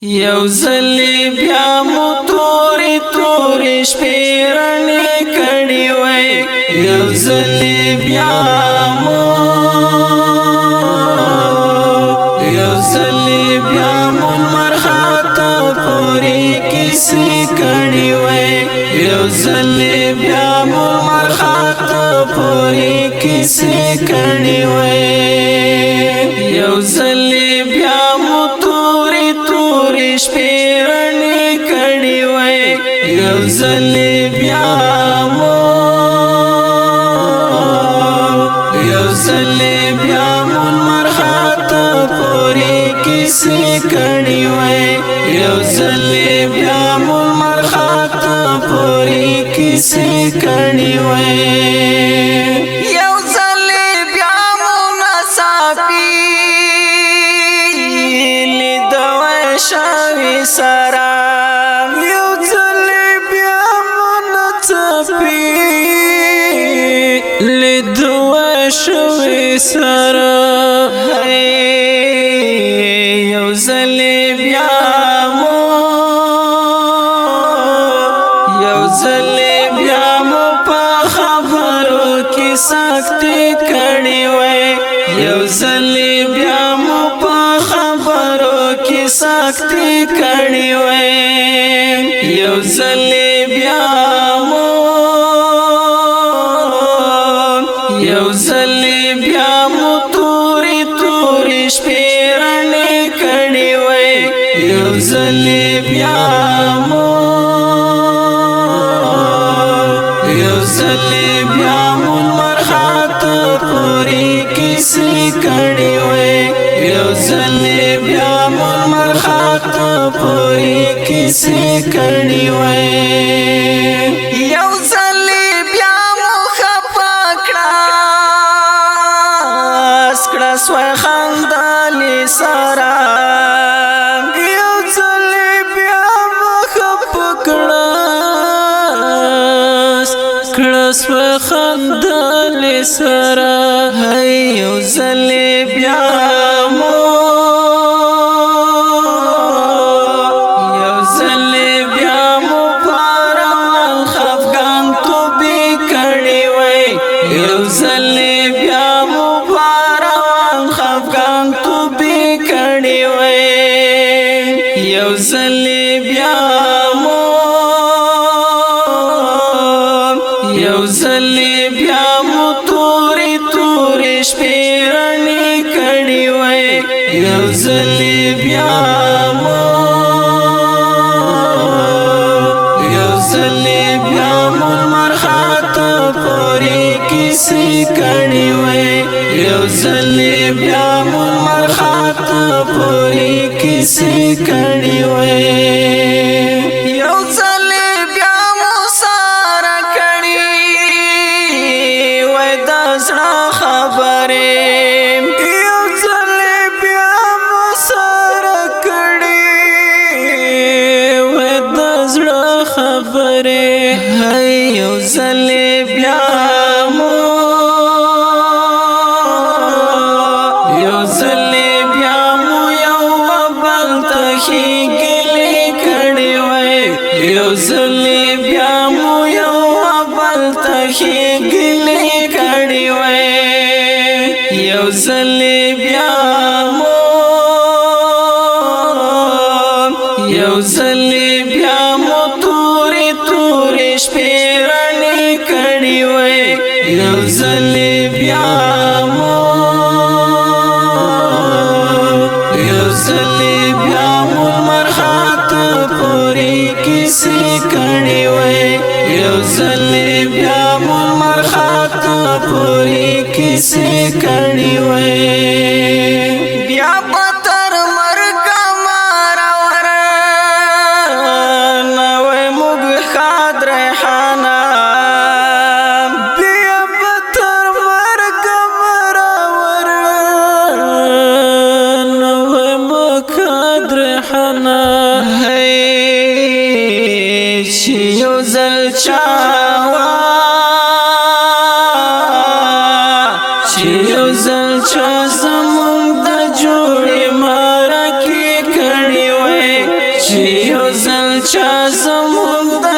یو ځلې بیا مو تورې تورې شپې رڼې کړې وای یو ځلې بیا مو لمر خاته پورې کیسې کړې وای یو ځلې بیا مو لمر خاته پورې کیسې کړې وای یو ځلې بیا مو تورې تورې شپې رڼې کړې وای یو ځلې بیا مو لمر خاته پورې کیسې کړې وای یو ځلې بیا مو لمر خاته پورې کیسې کړې وای یو ځلې بیا مو ناڅاپي لیدوای شوې سره یو ځلې بیا مو ناڅاپي لیدوای شوې سره یو ځلې بیا مو په خبرو کې سختي کړې وای یو ځلې بیا مو په خبرو کې سختي کړې وای یو ځلې بیا مو تورې تورې شپې رڼې کړې وای یو ځلې بیا مو لمر خاته پورې کیسې کړې وای یو ځلې بیا مو لمر خاته پورې کیسې کړې وای یو ځلې بیا مو خفه کړه سوی خندلې سره یو ځلې بیا مو خفه کړه سوی خندلې سره یو ځلې بیا مو پاروان خفګان توبې کړې وای یو ځلې بیا مو پاروان خفګان توبې کړې وای یو ځلې بیا مو تورې تورې شپې رڼې کړې وای یو ځلې بیا مو لمر خاته پورې کیسې کړې وای یو ځلې بیا مو لمر خاته پورې کیسې کړې وای یو ځلې بیا مو ساره کړې وای د زړه خبرې یو ځلې بیا مو ساره کړې وای د زړه خبرې یو ځلې بیا مو یو بل ته ښېګلې کړې وای یو ځلې بیا مو یو بل ته ښېګلې کړې وای یو ځلې بیا مو تورې تورې شپې رڼې کړې وای یو ځلې بیا مو لمر خاته پورې کیسې کړې وای یو ځلې بیا مو لمر خاته پورې کیسې کړې وای بیا پتر مرګ مارور نوې موږ خاد ریحانه بیا پتر مرګ مارور نوې موږ خاد ریحانه چې یو ځل چاوا زمونږ د جوړې مرکې کړې وای چې یو ځل چا زمونږ د